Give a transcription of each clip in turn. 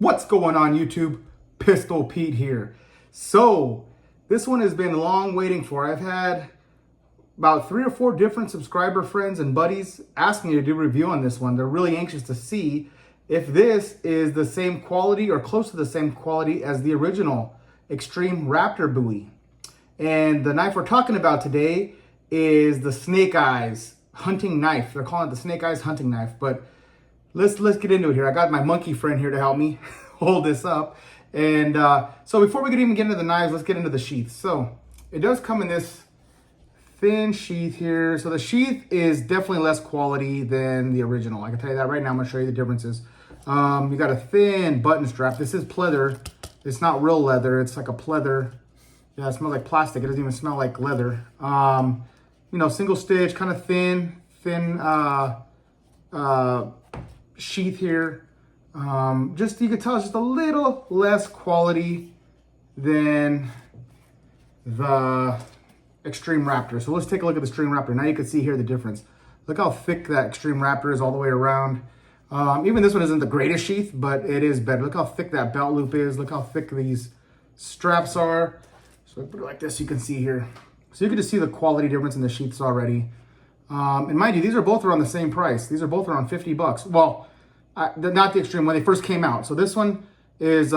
What's going on YouTube? Pistol Pete here. So this one has been long waiting for. I've had about 3 or 4 different subscriber friends and buddies ask me to do a review on this one. They're really anxious to see if this is the same quality or close to the same quality as the original Xtreme Raptor Bowie. And the knife we're talking about today is the Snake Eyes hunting knife. They're calling it the Snake Eyes hunting knife, but let's get into it here. I got my monkey friend here to help me hold this up. And so before we could even get into the knives, let's get into the sheath. So it does come in this thin sheath here. So the sheath is definitely less quality than the original. I can tell you that right now. I'm gonna show you the differences. You got a thin button strap. This is pleather. It's not real leather. It's like a pleather. Yeah, it smells like plastic. It doesn't even smell like leather. You know, single stitch, kind of thin sheath here. Just, you can tell it's just a little less quality than the Xtreme Raptor. So let's take a look at the Xtreme Raptor. Now you can see here the difference. Look how thick that Xtreme Raptor is all the way around. Even this one isn't the greatest sheath, but it is better. Look how thick that belt loop is. Look how thick these straps are. So I put it like this, you can see here. So you can just see the quality difference in the sheaths already. And mind you, these are both around the same price. These are both around 50 bucks. Well, not the Xtreme, when they first came out. So this one is,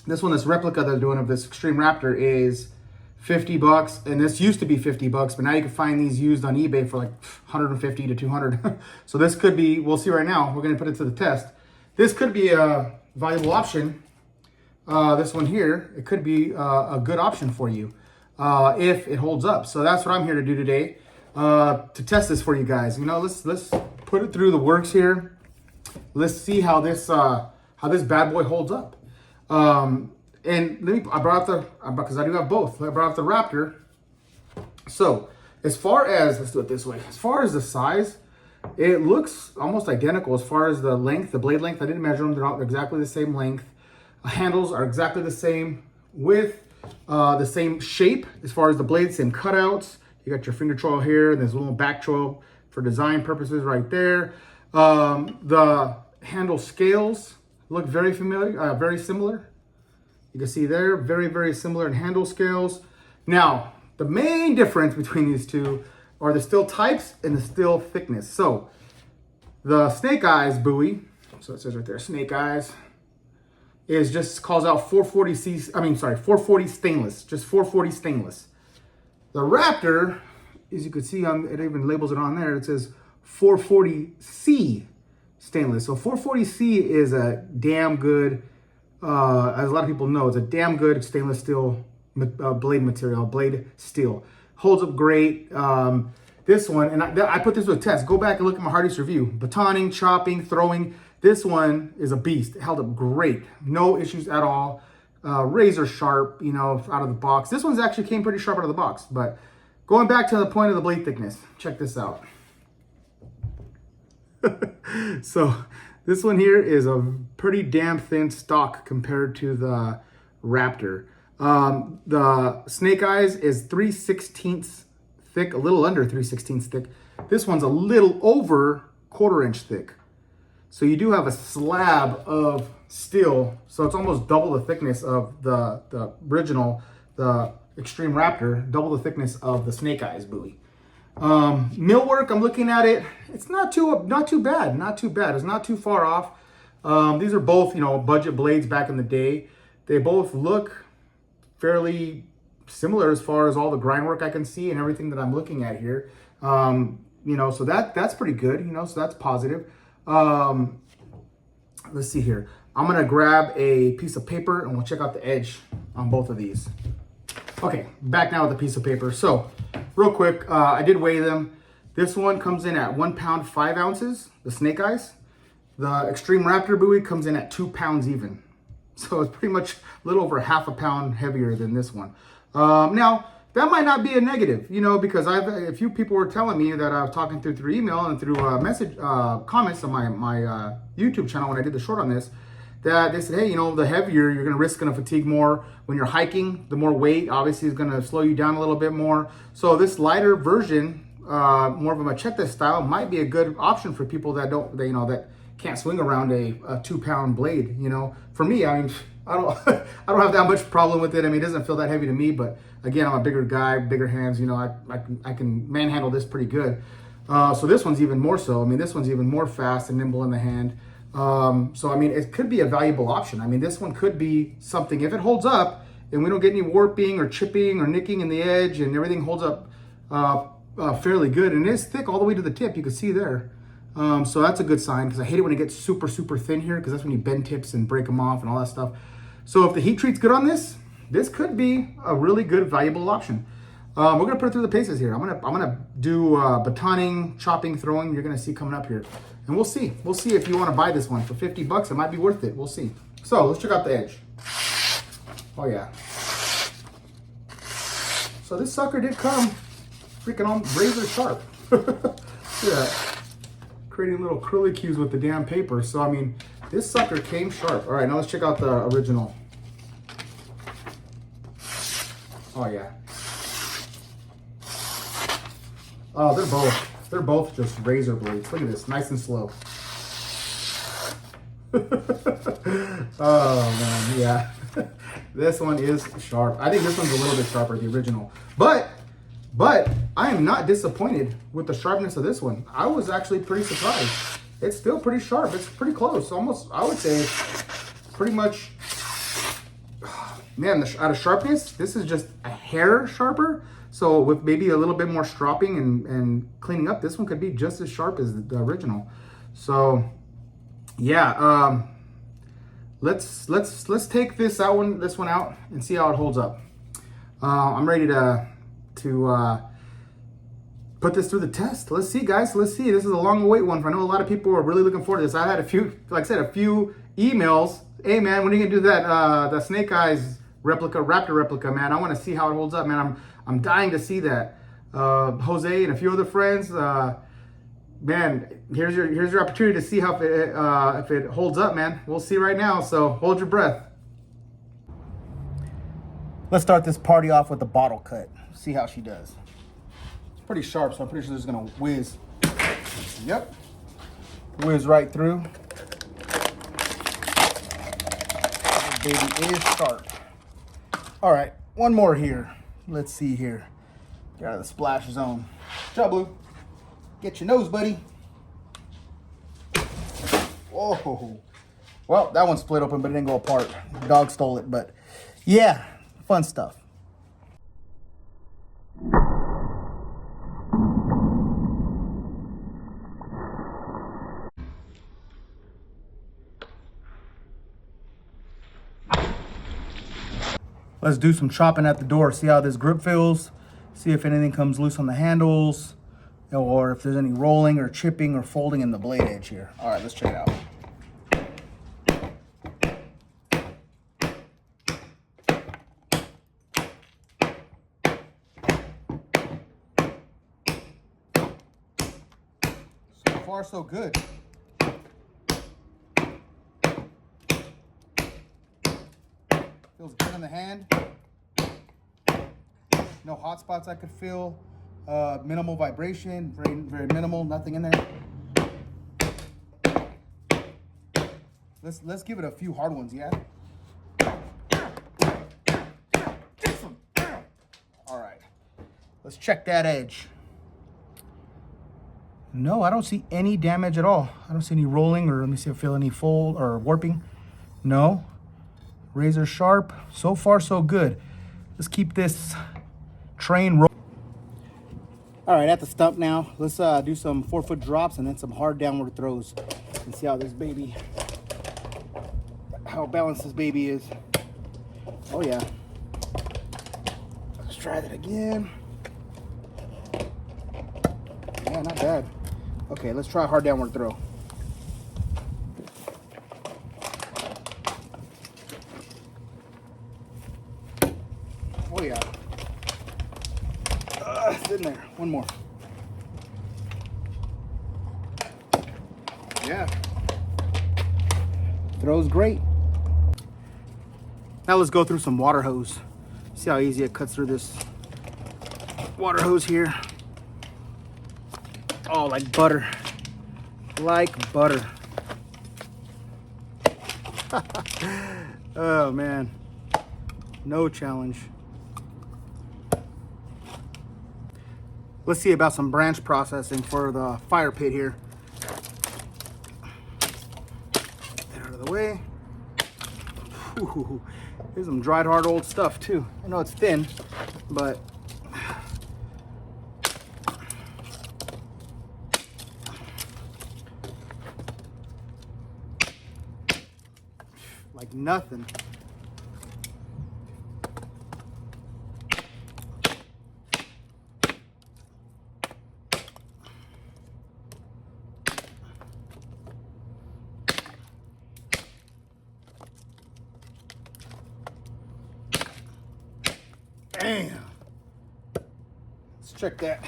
this replica they're doing of this Xtreme Raptor is 50 bucks. And this used to be 50 bucks, but now you can find these used on eBay for like 150 to 200. So this could be, we'll see right now. We're going to put it to the test. This could be a valuable option. This one here, it could be a good option for you if it holds up. So that's what I'm here to do today, to test this for you guys. You know, let's put it through the works here. Let's see how this bad boy holds up. And I brought up because I do have both. I brought up the Raptor. So as far as, let's do it this way. As far as the size, it looks almost identical. As far as the length, the blade length, I didn't measure them. They're not exactly the same length. Handles are exactly the same width, the same shape as far as the blade, same cutouts. You got your finger choil here, and there's a little back choil for design purposes right there. The handle scales look very familiar, very similar. You can see there, very, very similar in handle scales. Now, the main difference between these two are the steel types and the steel thickness. So the Snake Eyes Bowie, so it says right there, Snake Eyes, is just calls out 440 stainless, just 440 stainless. The Raptor, as you can see on, it even labels it on there, it says 440C stainless. So 440C is a damn good, as a lot of people know, it's a damn good stainless steel blade material, blade steel. Holds up great. This one, and I put this to a test. Go back and look at my hardest review. Batoning, chopping, throwing. This one is a beast. It held up great. No issues at all. Razor sharp, you know, out of the box. This one's actually came pretty sharp out of the box. But going back to the point of the blade thickness, check this out. So this one here is a pretty damn thin stock compared to the Raptor. The Snake Eyes is 3/16 thick, a little under 3/16 thick. This one's a little over 1/4 inch thick. So you do have a slab of steel. So it's almost double the thickness of the original, the Xtreme Raptor, double the thickness of the Snake Eyes Bowie. Millwork, I'm looking at it. It's not too bad. It's not too far off. These are both, you know, budget blades back in the day. They both look fairly similar as far as all the grind work I can see and everything that I'm looking at here. You know, so that's pretty good, you know, so that's positive. Let's see here. I'm gonna grab a piece of paper and we'll check out the edge on both of these. Okay, back now with a piece of paper. So real quick, I did weigh them. This one comes in at 1 pound 5 ounces, the Snake Eyes. The Xtreme Raptor Bowie comes in at 2 pounds even. So it's pretty much a little over ½ a pound heavier than this one. Now, that might not be a negative, you know, because a few people were telling me that I was talking through email and through message comments on my YouTube channel when I did the short on this, that they said, hey, you know, the heavier, you're going to fatigue more when you're hiking. The more weight, obviously, is going to slow you down a little bit more. So this lighter version, more of a machete style, might be a good option for people that don't, you know, that can't swing around a 2-pound blade, you know. For me, I mean, I don't I don't have that much problem with it. I mean, it doesn't feel that heavy to me, but again, I'm a bigger guy, bigger hands, you know, I can manhandle this pretty good. So this one's even more so. I mean, this one's even more fast and nimble in the hand. So I mean, it could be a valuable option. I mean, this one could be something, if it holds up and we don't get any warping or chipping or nicking in the edge and everything holds up fairly good, and it is thick all the way to the tip, you can see there. So that's a good sign, because I hate it when it gets super thin here, because that's when you bend tips and break them off and all that stuff. So if the heat treat's good on this, this could be a really good, valuable option. We're gonna put it through the paces here. I'm gonna do batoning, chopping, throwing. You're gonna see coming up here, and we'll see. We'll see if you want to buy this one for 50 bucks. It might be worth it. We'll see. So let's check out the edge. Oh yeah. So this sucker did come freaking on razor sharp. Yeah, creating little curlicues with the damn paper. So I mean, this sucker came sharp. All right, now let's check out the original. Oh yeah. Oh, they're both just razor blades. Look at this, nice and slow. Oh man, yeah. This one is sharp. I think this one's a little bit sharper, the original. But I am not disappointed with the sharpness of this one. I was actually pretty surprised. It's still pretty sharp. It's pretty close. Almost, I would say, pretty much. Man, out of sharpness, this is just a hair sharper. So with maybe a little bit more stropping and cleaning up, this one could be just as sharp as the original. So yeah, let's take this one out and see how it holds up. I'm ready to put this through the test. Let's see, guys. Let's see. This is a long await one. I know a lot of people are really looking forward to this. I had a few, like I said, a few emails. Hey man, when are you gonna do that? The Snake Eyes replica, Raptor replica, man. I want to see how it holds up, man. I'm dying to see that. Jose and a few other friends, man, here's your opportunity to see how if it holds up, man. We'll see right now, so hold your breath. Let's start this party off with the bottle cut. See how she does. It's pretty sharp, so I'm pretty sure this is gonna whiz. Yep, whiz right through. This baby is sharp. All right, one more here. Let's see here. Get out of the splash zone. Ciao, Blue. Get your nose, buddy. Whoa. Well, that one split open, but it didn't go apart. The dog stole it, but yeah, fun stuff. Let's do some chopping at the door. See how this grip feels. See if anything comes loose on the handles, or if there's any rolling or chipping or folding in the blade edge here. All right, let's check it out. So far, so good. Feels good in the hand. No hot spots I could feel. Minimal vibration, very minimal, nothing in there. Let's give it a few hard ones, yeah? All right, let's check that edge. No, I don't see any damage at all. I don't see any rolling, or let me see if I feel any fold or warping. No. Razor sharp. So far, so good. Let's keep this train rolling. All right, at the stump now. Let's do some 4-foot drops and then some hard downward throws and see how this baby, how balanced this baby is. Oh yeah. Let's try that again. Yeah, not bad. Okay, let's try a hard downward throw. Oh yeah. It's in there. One more. Yeah. Throws great. Now let's go through some water hose. See how easy it cuts through this water hose here. Oh, like butter. Like butter. Oh man, no challenge. Let's see about some branch processing for the fire pit here. Get that out of the way. Ooh, here's some dried hard old stuff too. I know it's thin, but like nothing. Damn. Let's check that.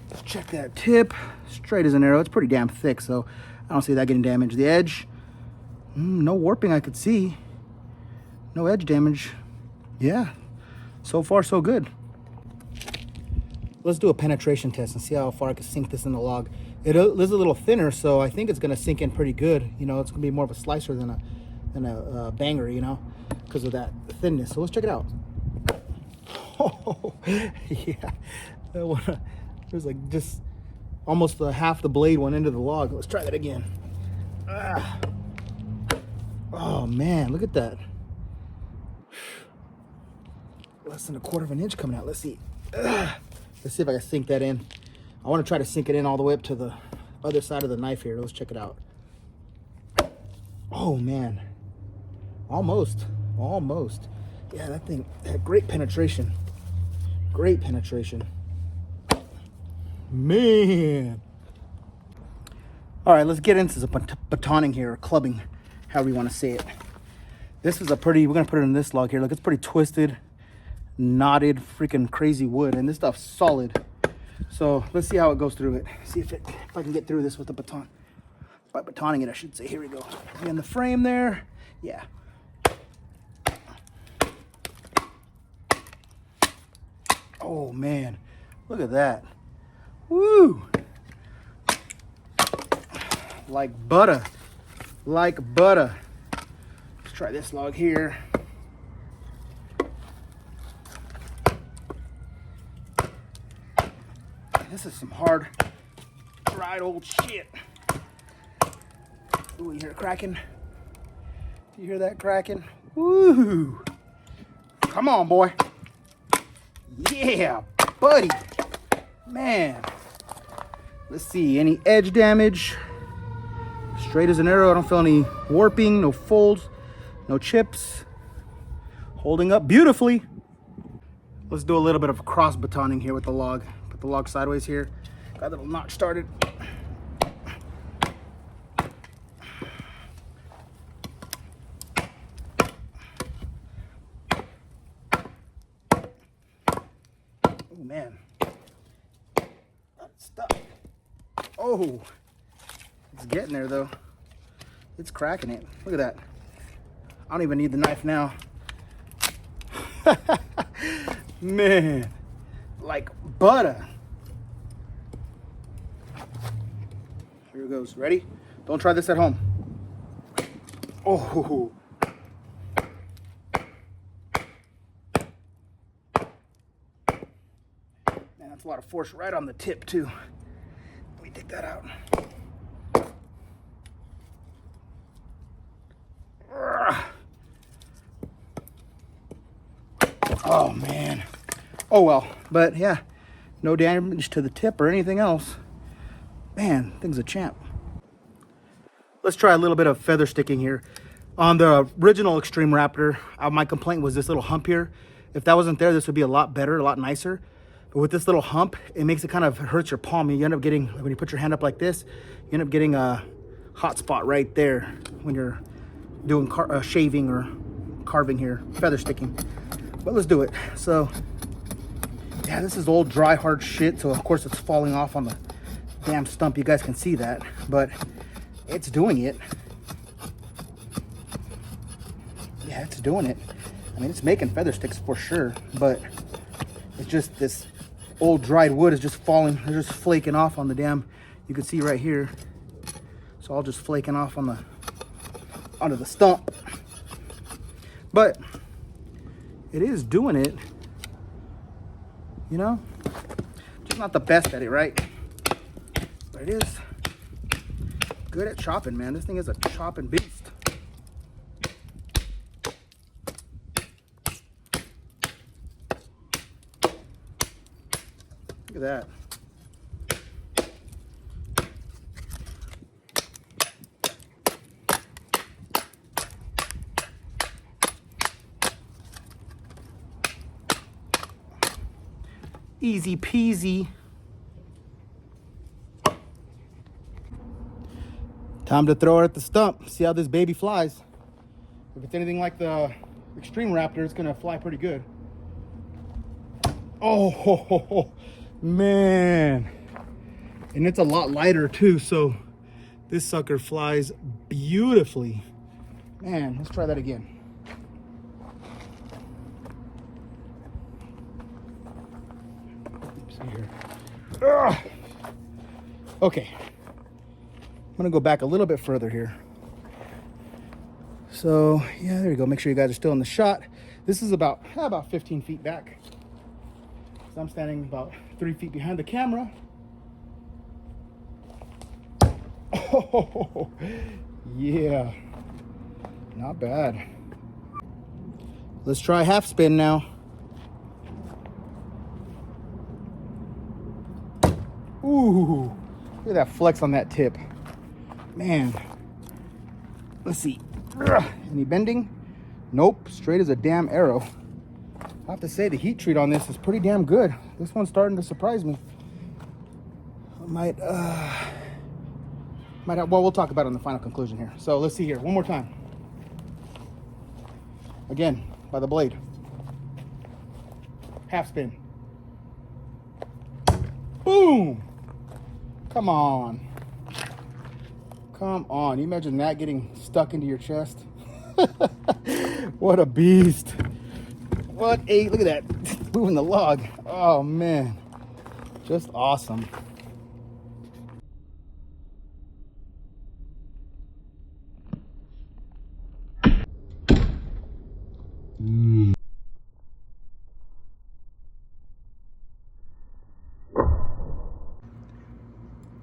Let's check that tip. Straight as an arrow. It's pretty damn thick, so I don't see that getting damaged. The edge, no warping I could see. No edge damage. Yeah, so far so good. Let's do a penetration test and see how far I can sink this in the log. It is a little thinner, so I think it's gonna sink in pretty good. You know, it's gonna be more of a slicer than a banger, you know, because of that thinness. So let's check it out. Oh, yeah, that one, there's like just almost half the blade went into the log. Let's try that again. Oh man, look at that. Less than 1/4 of an inch coming out. Let's see. Let's see if I can sink that in. I want to try to sink it in all the way up to the other side of the knife here. Let's check it out. Oh man, almost. Yeah, that thing had great penetration. Great penetration. Man. All right, let's get into the batoning here, or clubbing, however you want to say it. This is a pretty, we're going to put it in this log here. Look, it's pretty twisted, knotted, freaking crazy wood, and this stuff's solid. So let's see how it goes through it. See if I can get through this with the baton. By batoning it, I should say. Here we go. In the frame there. Yeah. Oh man, look at that. Woo! Like butter. Like butter. Let's try this log here. This is some hard, dried old shit. Ooh, you hear it cracking? Do you hear that cracking? Woo! Come on, boy. Yeah, buddy. Man. Let's see, any edge damage? Straight as an arrow. I don't feel any warping, no folds, no chips. Holding up beautifully. Let's do a little bit of cross batoning here with the log. Put the log sideways here. Got a little notch started. Oh man, it's stuck. Oh, it's getting there though. It's cracking it. Look at that. I don't even need the knife now. Man, like butter. Here it goes. Ready? Don't try this at home. Oh. Man, that's a lot of force right on the tip too. Let me take that out. Oh man. Oh well, but yeah, no damage to the tip or anything else. Man, thing's a champ. Let's try a little bit of feather sticking here. On the original Xtreme Raptor, my complaint was this little hump here. If that wasn't there, this would be a lot better, a lot nicer. But with this little hump, it makes it kind of hurts your palm. You end up getting, when you put your hand up like this, you end up getting a hot spot right there when you're doing shaving or carving here, feather sticking. But let's do it. So, yeah, this is old, dry, hard shit. So, of course, it's falling off on the damn stump. You guys can see that. But it's doing it. Yeah, it's doing it. I mean, it's making feather sticks for sure. But it's just this old, dried wood is just falling. They're just flaking off on the damn, you can see right here. It's all just flaking off on onto the stump. But it is doing it, you know? Just not the best at it, right? But it is good at chopping, man. This thing is a chopping beast. Look at that. Easy peasy. Time to throw her at the stump. See how this baby flies. If it's anything like the Xtreme Raptor, it's gonna fly pretty good. Oh, man. And it's a lot lighter too, so this sucker flies beautifully. Man, let's try that again. Here. Ugh. Okay, I'm gonna go back a little bit further here. So yeah, there you go. Make sure you guys are still in the shot. This is about 15 feet back. So I'm standing about 3 feet behind the camera. Oh yeah, not bad. Let's try half spin now. Ooh, look at that flex on that tip. Man, let's see. Any bending? Nope, straight as a damn arrow. I have to say the heat treat on this is pretty damn good. This one's starting to surprise me. I might have, well, we'll talk about it in the final conclusion here. So let's see here, one more time. Again, by the blade. Half spin. Boom! Come on. Come on. You imagine that getting stuck into your chest? What a beast. What a, look at that. Moving the log. Oh, man. Just awesome.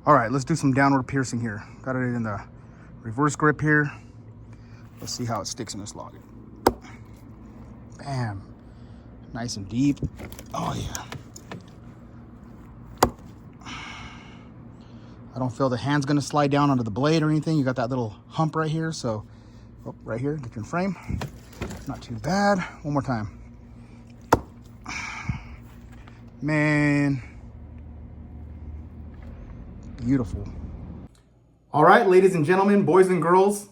All right, let's do some downward piercing here. Got it in the reverse grip here. Let's see how it sticks in this log. Bam. Nice and deep. Oh, yeah. I don't feel the hand's gonna slide down onto the blade or anything. You got that little hump right here, so, oh, right here, get your frame. Not too bad. One more time. Man. Beautiful. All right, ladies and gentlemen, boys and girls,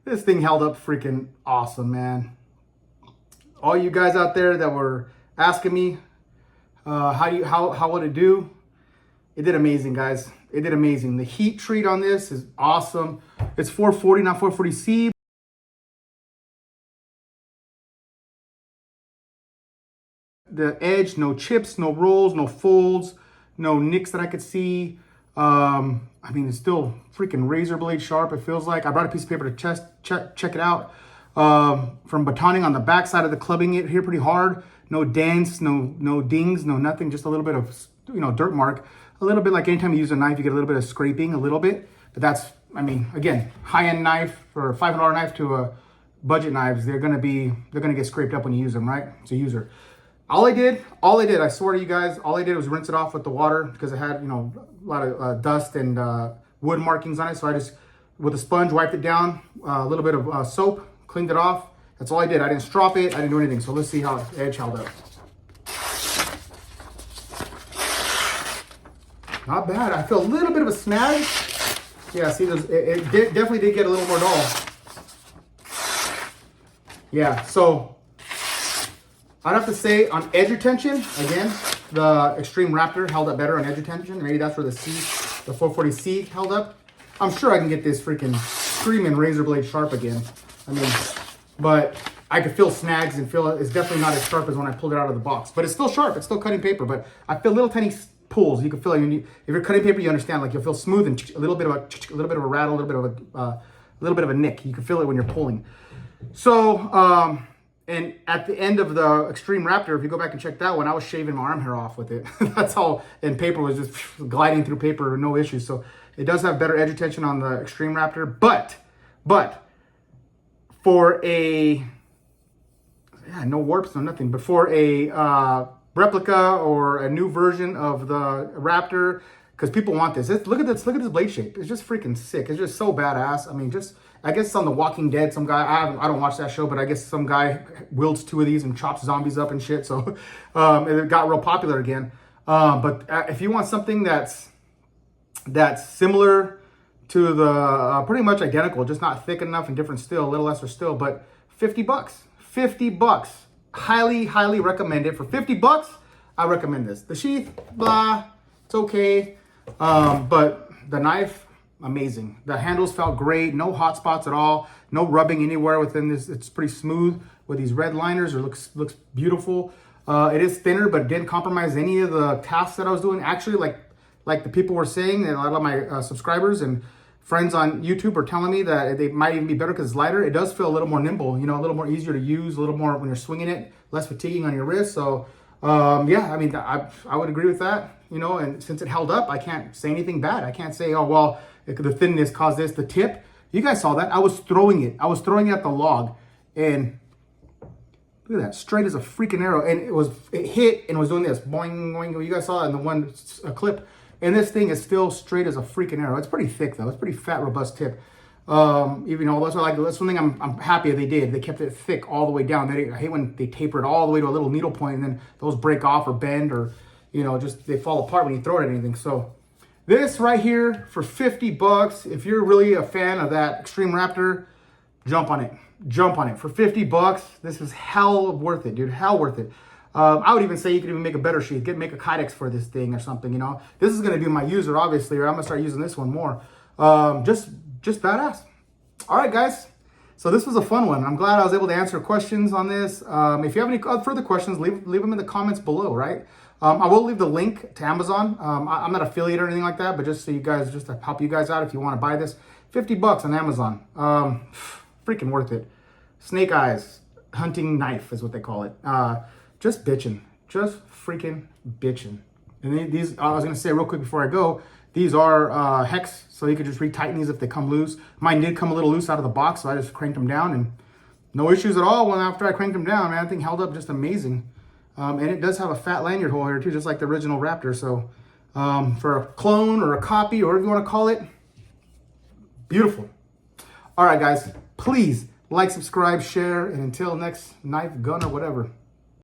this thing held up freaking awesome, man. All you guys out there that were asking me how would it do, it did amazing, guys. It did amazing. The heat treat on this is awesome. It's 440, not 440C. The edge, no chips, no rolls, no folds, no nicks that I could see. I mean, it's still freaking razor blade sharp, it feels like. I brought a piece of paper to check it out. From batoning on the back side of the clubbing it here pretty hard. No dents, no dings, no nothing. Just a little bit of, dirt mark. A little bit like anytime you use a knife, you get a little bit of scraping, a little bit. But that's, I mean, again, high-end knife or $500 knife to a budget knives, they're gonna get scraped up when you use them, right? It's a user. All I did, I swear to you guys, all I did was rinse it off with the water because it had, a lot of dust and wood markings on it. So I just, with a sponge, wiped it down, a little bit of soap, cleaned it off. That's all I did. I didn't strop it. I didn't do anything. So let's see how the edge held up. Not bad. I feel a little bit of a snag. Yeah, see, it definitely did get a little more dull. Yeah, so I'd have to say on edge retention, again, the Xtreme Raptor held up better on edge retention. Maybe that's where the 440C held up. I'm sure I can get this freaking screaming razor blade sharp again. I mean, but I could feel snags and feel it's definitely not as sharp as when I pulled it out of the box. But it's still sharp. It's still cutting paper. But I feel little tiny pulls. You can feel like if you're cutting paper, you understand. Like you'll feel smooth and a little bit of a rattle, a little bit of little bit of a nick. You can feel it when you're pulling. So, and at the end of the Xtreme Raptor, if you go back and check that one, I was shaving my arm hair off with it. That's all, and paper was just gliding through paper, no issues. So it does have better edge retention on the Xtreme Raptor, but for a, no warps, no nothing, but for a replica or a new version of the Raptor, because people want this. Look at this blade shape. It's just freaking sick. It's just so badass. I mean, I guess it's on The Walking Dead. Some guy, I don't watch that show, but I guess some guy wields 2 of these and chops zombies up and shit. So it got real popular again. But if you want something that's similar to the, pretty much identical, just not thick enough and different still, a little lesser still, but $50. $50. Highly recommend it. For $50, I recommend this. The sheath, blah, it's okay. But the knife, amazing. The handles felt great. No hot spots at all. No rubbing anywhere within this. It's pretty smooth with these red liners. It looks beautiful. It is thinner, but it didn't compromise any of the tasks that I was doing. Actually, like the people were saying, and a lot of my subscribers and friends on YouTube are telling me that they might even be better because it's lighter. It does feel a little more nimble, you know, a little more easier to use, a little more when you're swinging it, less fatiguing on your wrist. So, yeah, I mean, I would agree with that, you know, and since it held up, I can't say anything bad. I can't say, oh, well, the thinness caused this. The tip, you guys saw that. I was throwing it at the log, and look at that, straight as a freaking arrow. And it hit and was doing this, boing, boing. You guys saw that in the one clip. And this thing is still straight as a freaking arrow. It's pretty thick though. It's pretty fat, robust tip. Even though that's one thing I'm happy they did. They kept it thick all the way down. I hate when they taper it all the way to a little needle point and then those break off or bend or, you know, just they fall apart when you throw it at anything. So this right here for $50, if you're really a fan of that Xtreme Raptor, jump on it. Jump on it. For $50, this is hell worth it, dude. Hell worth it. I would even say you could even make a better sheath. Make a Kydex for this thing or something, you know. This is going to be my user, obviously, or I'm going to start using this one more. Just badass. All right, guys. So this was a fun one. I'm glad I was able to answer questions on this. If you have any further questions, leave them in the comments below, right? I will leave the link to Amazon. I'm not affiliate or anything like that, but just so you guys, just to help you guys out if you want to buy this. $50 on Amazon. Freaking worth it. Snake eyes hunting knife is what they call it. Just bitching. Just freaking bitching. And these, I was going to say real quick before I go, these are hex, so you could just retighten these if they come loose. Mine did come a little loose out of the box, so I just cranked them down, and no issues at all after I cranked them down, man. That thing held up just amazing. And it does have a fat lanyard hole here too, just like the original Raptor. So for a clone or a copy, or whatever you want to call it, beautiful. All right, guys, please like, subscribe, share, and until next knife, gun, or whatever.